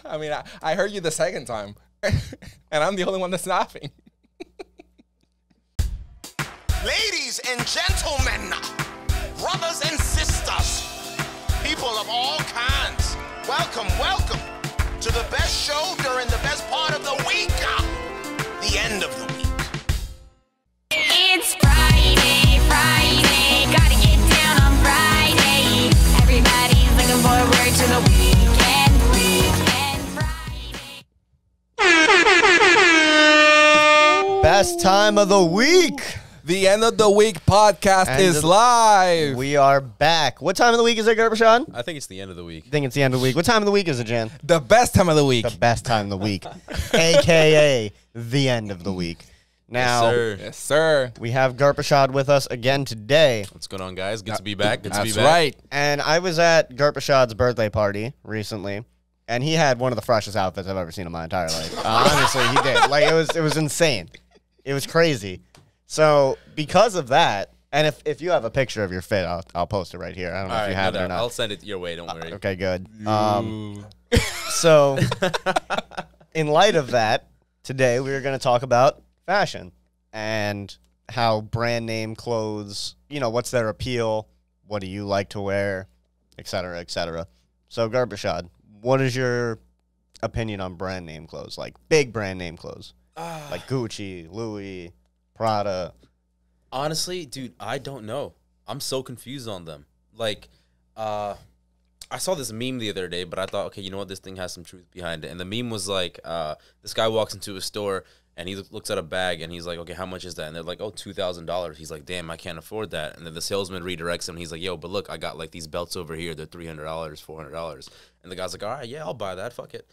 I mean, I heard you the second time, and I'm the only one that's laughing. Ladies and gentlemen, brothers and sisters, people of all kinds, welcome, welcome to the best show during the best part of the week, the end of the week. It's Friday, gotta get down on Friday. Everybody's looking forward to the weekend Friday. Best time of the week. The end of the week podcast is live. We are back. What time of the week is it, Gurparsahd? I think it's the end of the week. I think it's the end of the week. What time of the week is it, Jan? The best time of the week. The best time of the week, a.k.a. the end of the week. Now, Yes, sir. we have Gurparsahd with us again today. What's going on, guys? Good to be back. Good to be That's back. right. And I was at Gurparsahad's birthday party recently, and he had one of the freshest outfits I've ever seen in my entire life. Honestly, he did. Like, it was insane. It was crazy. So, because of that, and if you have a picture of your fit, I'll post it right here. I don't know All if you right, have no it or doubt. not. I'll send it your way. Don't worry. Okay, good. So, in light of that, today we are going to talk about fashion and how brand name clothes, what's their appeal, what do you like to wear, et cetera, et cetera. So, Gurparsahd, what is your opinion on brand name clothes, like big brand name clothes, like Gucci, Louis, Prada? Honestly, dude, I don't know. I'm so confused on them. Like, I saw this meme the other day, but I thought, okay, you know what? This thing has some truth behind it. And the meme was like, this guy walks into a store and he looks at a bag and he's like, okay, how much is that? And they're like, oh, $2,000. He's like, damn, I can't afford that. And then the salesman redirects him. And he's like, yo, but look, I got like these belts over here. They're $300, $400. And the guy's like, all right, yeah, I'll buy that. Fuck it.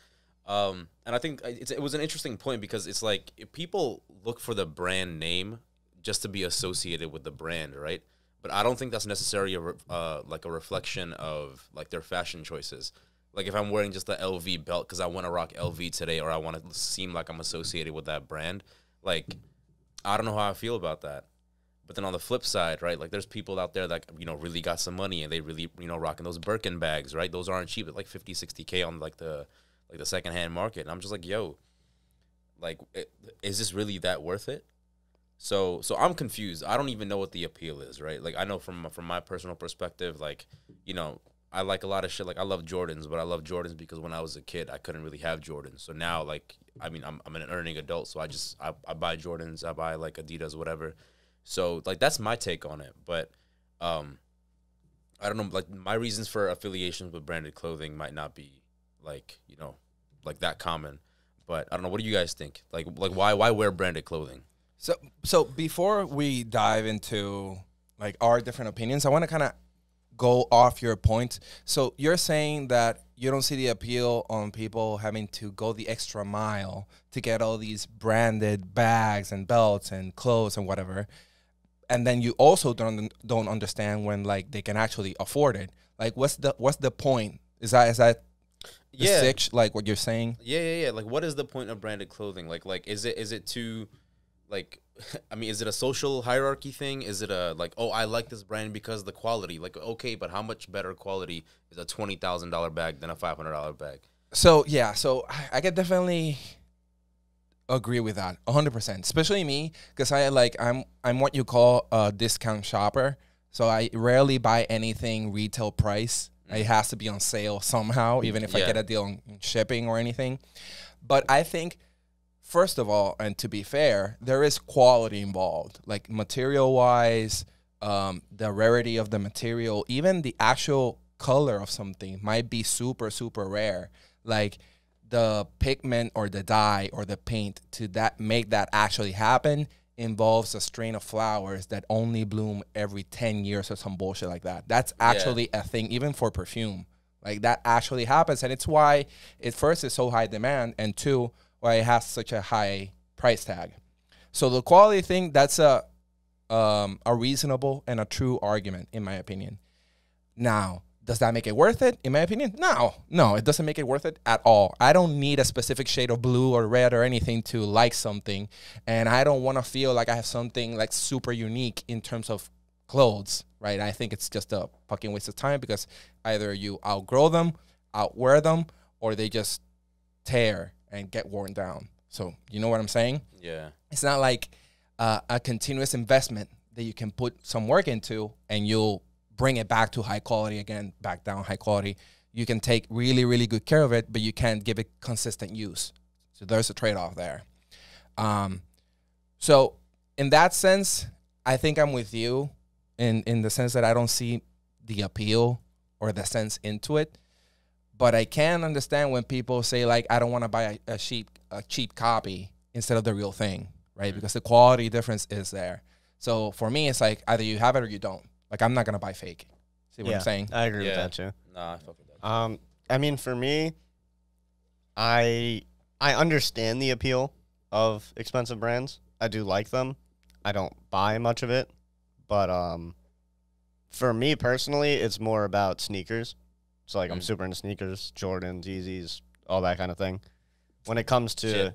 And I think it was an interesting point because it's like if people look for the brand name just to be associated with the brand, right? But I don't think that's necessarily like a reflection of like their fashion choices. Like if I'm wearing just the LV belt because I want to rock LV today or I want to seem like I'm associated with that brand, like I don't know how I feel about that. But then on the flip side, right, like there's people out there that, really got some money and they really, rocking those Birkin bags, right? Those aren't cheap. It's like 50, 60K on like the secondhand market. And I'm just like, yo, like, is this really that worth it? So I'm confused. I don't even know what the appeal is, right? Like I know from my personal perspective, like, I like a lot of shit. Like I love Jordans, but I love Jordans because when I was a kid, I couldn't really have Jordans. So now, like, I mean, I'm an earning adult, so I buy Jordans, I buy like Adidas, whatever. So like that's my take on it. But I don't know. Like my reasons for affiliations with branded clothing might not be like like that common. But I don't know. What do you guys think? Like why wear branded clothing? So before we dive into like our different opinions, I want to kind of go off your point. So you're saying that you don't see the appeal on people having to go the extra mile to get all these branded bags and belts and clothes and whatever. And then you also don't understand when like they can actually afford it. Like what's the point? Is that the sitch, like what you're saying? Yeah. Like what is the point of branded clothing? Like is it to like, I mean, is it a social hierarchy thing? Is it a like, oh, I like this brand because of the quality? Like, okay, but how much better quality is a $20,000 bag than a $500 bag? So yeah, so I could definitely agree with that 100%. Especially me, because I'm what you call a discount shopper. So I rarely buy anything retail price. It has to be on sale somehow, even if I get a deal on shipping or anything. But I think, first of all, and to be fair, there is quality involved, like material-wise, the rarity of the material, even the actual color of something might be super, super rare. Like the pigment or the dye or the paint to make that actually happen involves a strain of flowers that only bloom every 10 years or some bullshit like that. That's actually a thing, even for perfume. Like that actually happens, and it's why it first is so high demand, and two, why it has such a high price tag. So the quality thing, that's a reasonable and a true argument, in my opinion. Now, does that make it worth it? In my opinion, no, it doesn't make it worth it at all. I don't need a specific shade of blue or red or anything to like something, and I don't want to feel like I have something like super unique in terms of clothes, right? I think it's just a fucking waste of time because either you outgrow them, outwear them, or they just tear and get worn down. So you know what I'm saying? Yeah. It's not like a continuous investment that you can put some work into and you'll bring it back to high quality again, back down high quality. You can take really, really good care of it, but you can't give it consistent use. So there's a trade-off there. So in that sense, I think I'm with you in the sense that I don't see the appeal or the sense into it. But I can understand when people say, like, I don't want to buy a cheap copy instead of the real thing, right? Because the quality difference is there. So for me, it's like either you have it or you don't. Like, I'm not going to buy fake. See what I'm saying? I agree with that too. Nah, I fuck with that. I mean, for me, I understand the appeal of expensive brands. I do like them. I don't buy much of it, but for me personally, it's more about sneakers. So like I'm super into sneakers, Jordans, Yeezys, all that kind of thing. When it comes to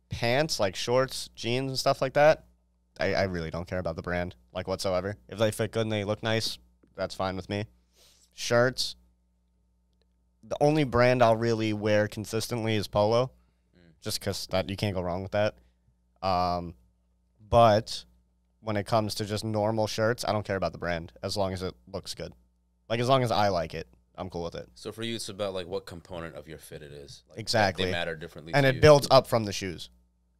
pants, like shorts, jeans, and stuff like that, I really don't care about the brand, like, whatsoever. If they fit good and they look nice, that's fine with me. Shirts, the only brand I'll really wear consistently is Polo, just because that you can't go wrong with that. But when it comes to just normal shirts, I don't care about the brand as long as it looks good. Like, as long as I like it, I'm cool with it. So for you, it's about like what component of your fit it is. Like, Exactly. They matter differently. And to it you. builds up from the shoes.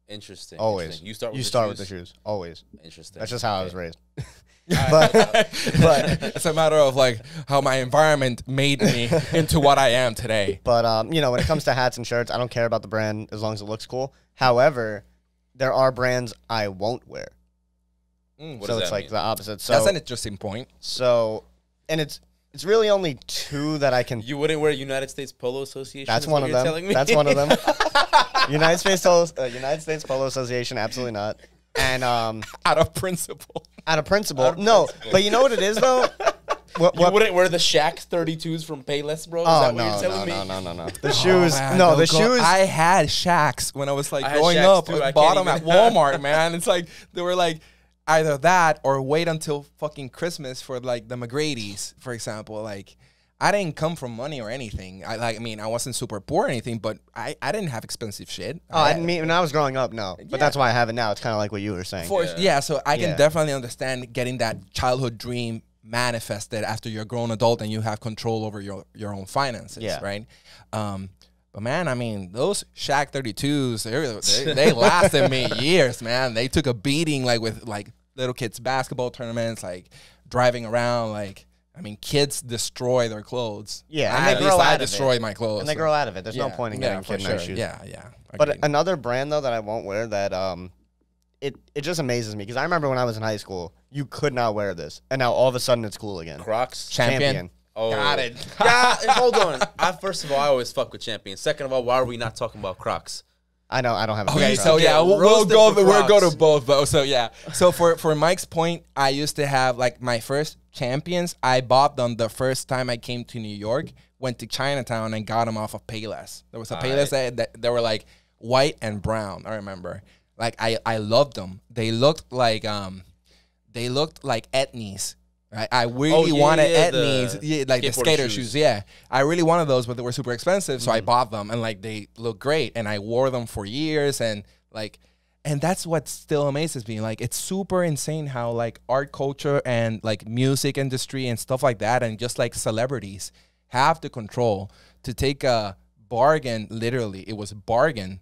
Interesting. Always. Interesting. You start with the shoes. Always. Interesting. That's just how I was raised. but it's a matter of like how my environment made me into what I am today. But you know, when it comes to hats and shirts, I don't care about the brand as long as it looks cool. However, there are brands I won't wear. What So does it's that like mean? the opposite. So That's an interesting point. so and it's really only two that I can. You wouldn't wear United States Polo Association? That's is one what of you're them. telling me? That's one of them. United States Polo Association, absolutely not. And Out of principle. out of principle, no. But you know what it is though. What You wouldn't wear the Shaq 32s from Payless, bro? Is Oh that no, what you're telling no. me? The shoes, Man, no, the they'll go- shoes. I had Shaqs when I was like I had growing Shaqs up. too. I I can't bought them at even- Walmart, man. It's like they were like either that or wait until fucking Christmas for like the McGrady's, for example. Like I didn't come from money or anything. I mean, I wasn't super poor or anything, but I didn't have expensive shit. Oh, I didn't mean when I was growing up, no. But that's why I have it now. It's kind of like what you were saying. So I can Yeah. definitely understand getting that childhood dream manifested after you're a grown adult and you have control over your own finances, Yeah. right? But man, I mean, those Shaq 32s, they lasted me years, man. They took a beating, like with like little kids basketball tournaments, like driving around, like. I mean, kids destroy their clothes. Yeah, and at they least grow I out of destroy it. my clothes. And they grow out of it. There's no point in getting for kid nice shoes. Yeah. But Agreed. another brand though that I won't wear that it just amazes me because I remember when I was in high school, you could not wear this, and now all of a sudden it's cool again. Crocs? Champion. Oh. Got it. Yeah, hold on. First of all, I always fuck with Champion. Second of all, why are we not talking about Crocs? I know I don't have. A Okay, Crocs. so yeah, we'll roasted go. for We'll go Crocs. to both though. So yeah, so for Mike's point, I used to have like my first Champions. I bought them the first time I came to New York. Went to Chinatown and got them off of Payless. There was a Payless that they were like white and brown. I remember. Like I loved them. They looked like Etnies. Right? I really wanted Etnies, like the skateboard skater shoes. Yeah, I really wanted those, but they were super expensive, so I bought them, and like they look great, and I wore them for years, and like, and that's what still amazes me. Like, it's super insane how like art culture and like music industry and stuff like that, and just like celebrities have the control to take a bargain, literally, it was bargain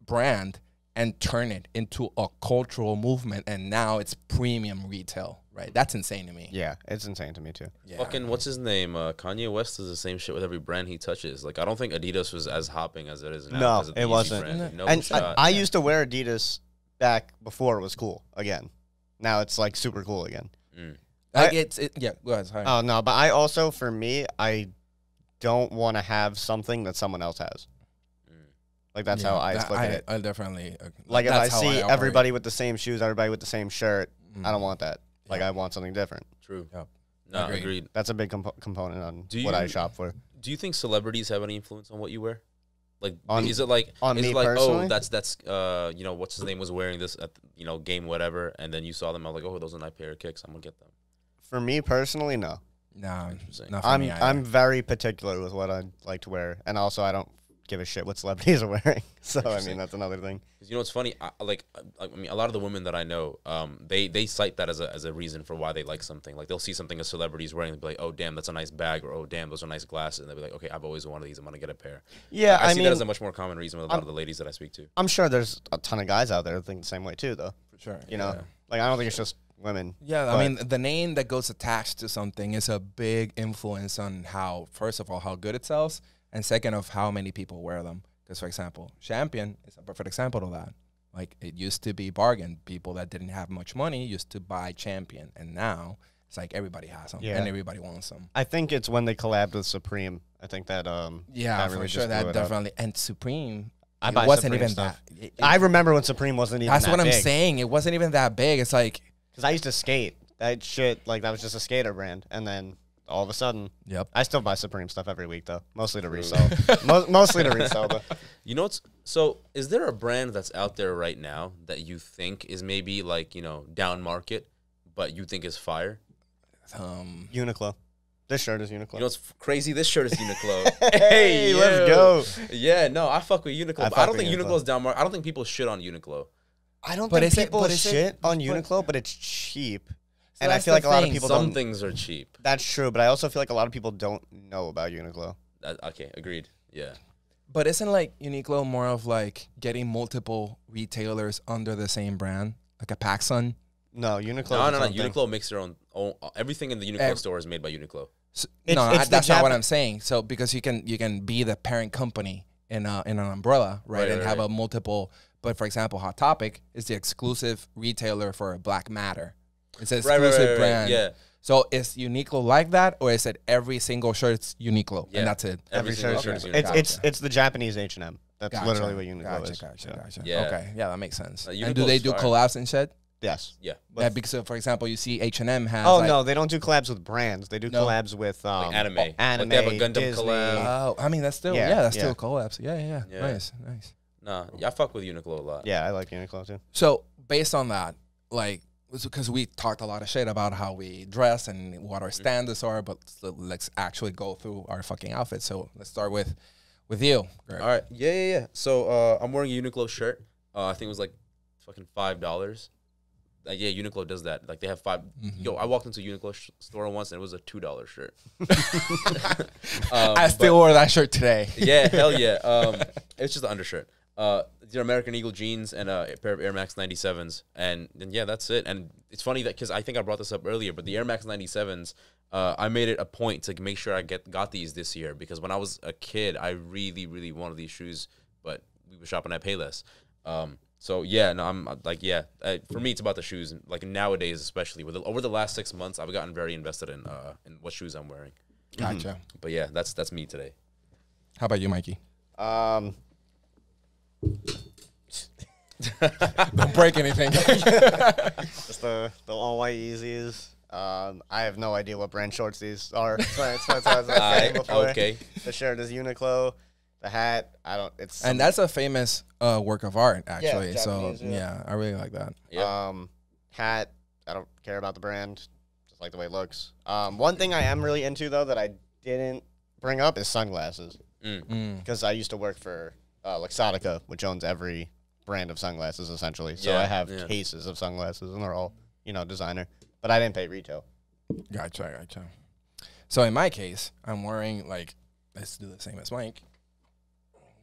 brand, and turn it into a cultural movement, and now it's premium retail. Right, that's insane to me. Yeah, it's insane to me too. Yeah. Fucking, what's his name? Kanye West does the same shit with every brand he touches. Like, I don't think Adidas was as hopping as it is now. No, because of the it Yeezy wasn't. brand. No And shot. I used to wear Adidas back before it was cool again. Now it's like super cool again. Like I- yeah. Go ahead. Sorry. Oh no, but I also, for me, I don't want to have something that someone else has. Like that's how I look at it. I definitely Like if I that's how see operate. everybody with the same shoes, everybody with the same shirt, I don't want that. Like I want something different. True. Yep. No, Agreed. agreed. That's a big component on Do what I you- shop for. Do you think celebrities have any influence on what you wear? Like, On- is it like on is me it like personally? oh that's you know, what's his name was wearing this at game whatever, and then you saw them, I was like, oh, those are a nice pair of kicks, I'm gonna get them. For me personally, no. No, Interesting. not for me either. I'm very particular with what I like to wear, and also I don't give a shit what celebrities are wearing. So I mean, that's another thing. 'Cause you know what's funny? I mean, a lot of the women that I know, they cite that as a reason for why they like something. Like they'll see something a celebrity's wearing, they'll be like, "Oh, damn, that's a nice bag," or "Oh, damn, those are nice glasses," and they'll be like, "Okay, I've always wanted these. I'm gonna get a pair." Yeah, I see mean, that as a much more common reason with a lot of the ladies that I speak to. I'm sure there's a ton of guys out there that think the same way too, though. for sure. You know, like I don't think it's just women. Yeah, but- I mean, the name that goes attached to something is a big influence on how, first of all, how good it sells, and second, of how many people wear them. Because, for example, Champion is a perfect example of that. Like, it used to be bargain. People that didn't have much money used to buy Champion, and now it's like everybody has them, Yeah. and everybody wants them. I think it's when they collabed with Supreme. I think that Yeah, that for really sure, just blew that it up. definitely. And Supreme, I it buy wasn't Supreme even stuff. that. I remember when Supreme wasn't even. That's that what I'm big. saying. It wasn't even that big. It's like, Because I used to skate. That shit, like that was just a skater brand, and then all of a sudden, yep. I still buy Supreme stuff every week though, mostly to resell. Mostly to resell though. You know what's so? Is there a brand that's out there right now that you think is maybe like down market, but you think is fire? Uniqlo. This shirt is Uniqlo. You know what's crazy? This shirt is Uniqlo. Hey, let's yo. go. Yeah, no, I fuck with Uniqlo. I But I fuck don't with think Uniqlo. Uniqlo's down market. I don't think people shit on Uniqlo. I don't But think is it- people but is it- shit on but- Uniqlo, but it's cheap. And I that's feel like the a lot of thing. people Some don't. things are cheap. That's true, but I also feel like a lot of people don't know about Uniqlo. Okay, agreed. Yeah. But isn't like Uniqlo more of like getting multiple retailers under the same brand, like a PacSun? No, Uniqlo. No. is its own thing. Uniqlo makes their own. Everything in the Uniqlo Ev- store is made by Uniqlo. It's- No, it's the that's not what Jap- I'm saying. So because you can be the parent company in an umbrella, right, and have right. a multiple. But for example, Hot Topic is the exclusive retailer for Black Matter. It's an exclusive brand. Yeah. So is Uniqlo like that, or is it every single shirt's Uniqlo Yeah. and that's it? Every single shirt shirt is is Uniqlo. Uniqlo. It's the Japanese H&M. That's Gotcha. literally what Uniqlo Gotcha, is. Gotcha, Yeah. gotcha. Yeah. Okay, yeah, that makes sense. And Uniqlo's do they do fire. collabs and shit? Yes. Yeah. Yeah, because for example, you see H&M has. Oh like, no, they don't do collabs with brands. They do No. collabs with Like anime. Like anime. they have a Gundam Disney. collab. Oh, I mean that's still Yeah, that's yeah. still collabs. Yeah. Yeah. Nice. Nah, yeah, I fuck with Uniqlo a lot. Yeah, I like Uniqlo too. So based on that, like, because we talked a lot of shit about how we dress and what our standards are, but let's actually go through our fucking outfits. So let's start with you. Gert. All right. Yeah. So I'm wearing a Uniqlo shirt. I think it was like fucking $5. Yeah, Uniqlo does that. Like they have five. Yo, I walked into a Uniqlo store once and it was a $2 shirt. I still wore that shirt today. Yeah, hell yeah. It's just an undershirt. These are American Eagle jeans and a pair of Air Max 97s, and then yeah, that's it. And it's funny that because I think I brought this up earlier, but the Air Max 97s, I made it a point to make sure I got these this year because when I was a kid, I really wanted these shoes, but we were shopping at Payless. So yeah, no, I'm like for me it's about the shoes, and like nowadays especially over the last 6 months, I've gotten very invested in what shoes I'm wearing. Gotcha. But yeah, that's me today. How about you, Mikey? Don't break anything. Just the all white Yeezys. I have no idea what brand shorts these are. That's what I was saying before. Okay. The shirt is Uniqlo. The hat, I don't. It's And that's a famous work of art, actually. So Japanese, yeah. yeah, I really like that. Yeah. Hat. I don't care about the brand. Just like the way it looks. One thing I am really into though that I didn't bring up is sunglasses because I used to work for Luxottica, which owns every brand of sunglasses essentially. So Yeah, I have yeah. cases of sunglasses and they're all designer. But I didn't pay retail. Gotcha. So in my case, I'm wearing let's do the same as Mike.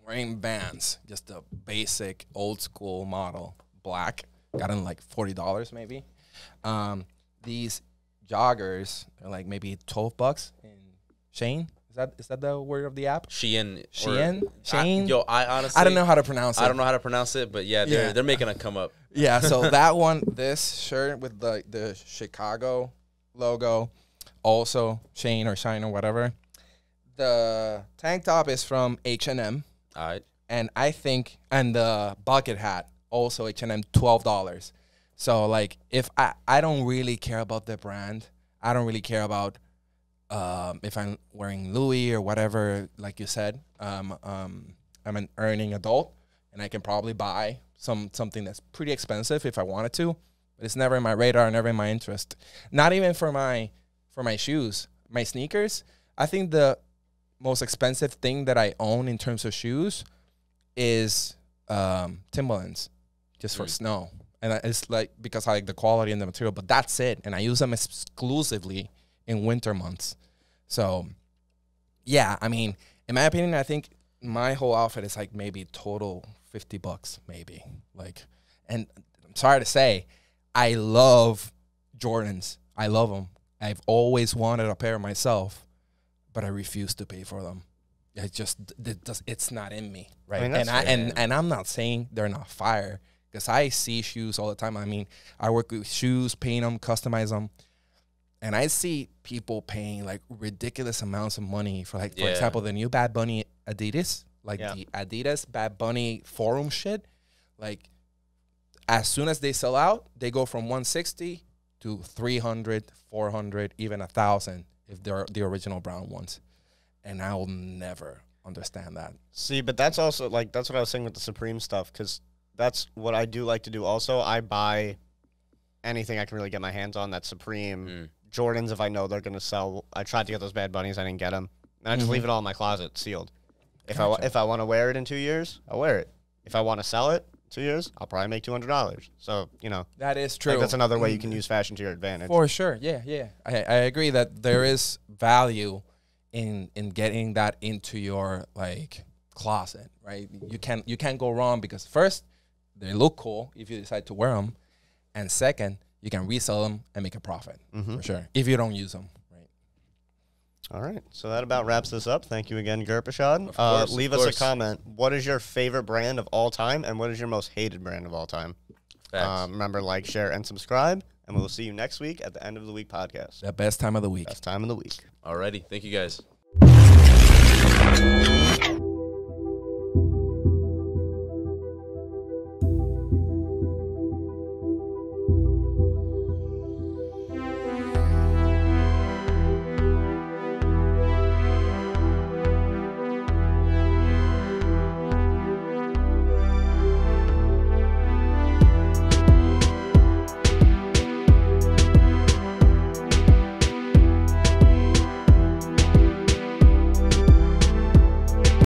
Wearing Vans, just a basic old school model, black. Got them like $40 maybe. These joggers are like maybe $12 in Shane. Is that the word of the app? Shein. Shein? Shane? Yo, I honestly I don't know how to pronounce it. I don't know how to pronounce it, but yeah, they're making it come up. Yeah, so that one, this shirt with the Chicago logo, also Shane or Shine or whatever. The tank top is from H&M, All right. and and the bucket hat, also H&M, $12. So, like, if I don't really care about the brand. I don't really care about if I'm wearing Louis or whatever, like you said. I'm an earning adult, and I can probably buy something that's pretty expensive if I wanted to, but it's never in my radar, never in my interest. Not even for my shoes. my sneakers, I think the most expensive thing that I own in terms of shoes is Timberlands, just for snow. And it's like because I like the quality and the material, but that's it. And I use them exclusively in winter months. So, yeah, I mean, in my opinion, I think my whole outfit is like maybe total $50, maybe. Like, and I'm sorry to say, I love Jordans. I love them. I've always wanted a pair myself, but I refuse to pay for them. It's not in me, right? I mean, and I'm not saying they're not fire, because I see shoes all the time. I mean, I work with shoes, paint them, customize them, and I see people paying like ridiculous amounts of money for like, for example, the new Bad Bunny Adidas, like the Adidas Bad Bunny forum shit. Like, as soon as they sell out, they go from 160 to 300, 400, even 1,000 if they're the original brown ones. And I will never understand that. See, but that's also, like, that's what I was saying with the Supreme stuff, because that's what I do like to do also. I buy anything I can really get my hands on that's Supreme. Jordans, if I know they're going to sell. I tried to get those Bad Bunnies. I didn't get them. And I just leave it all in my closet, sealed. If I want to wear it in 2 years, I'll wear it. If I want to sell it 2 years, I'll probably make $200. So, you know. That is true. Like, that's another way you can use fashion to your advantage. For sure. Yeah. I agree that there is value in getting that into your, like, closet, right? You can't go wrong, because first, they look cool if you decide to wear them, and second, you can resell them and make a profit, for sure, if you don't use them, right? All right, so that about wraps this up. Thank you again, Gurparsahd. Leave of us a course. comment. What is your favorite brand of all time, and what is your most hated brand of all time? Facts. Remember, like, share, and subscribe, and we'll see you next week at the End of the Week podcast. The best time of the week. Best time of the week. Alrighty. Thank you guys.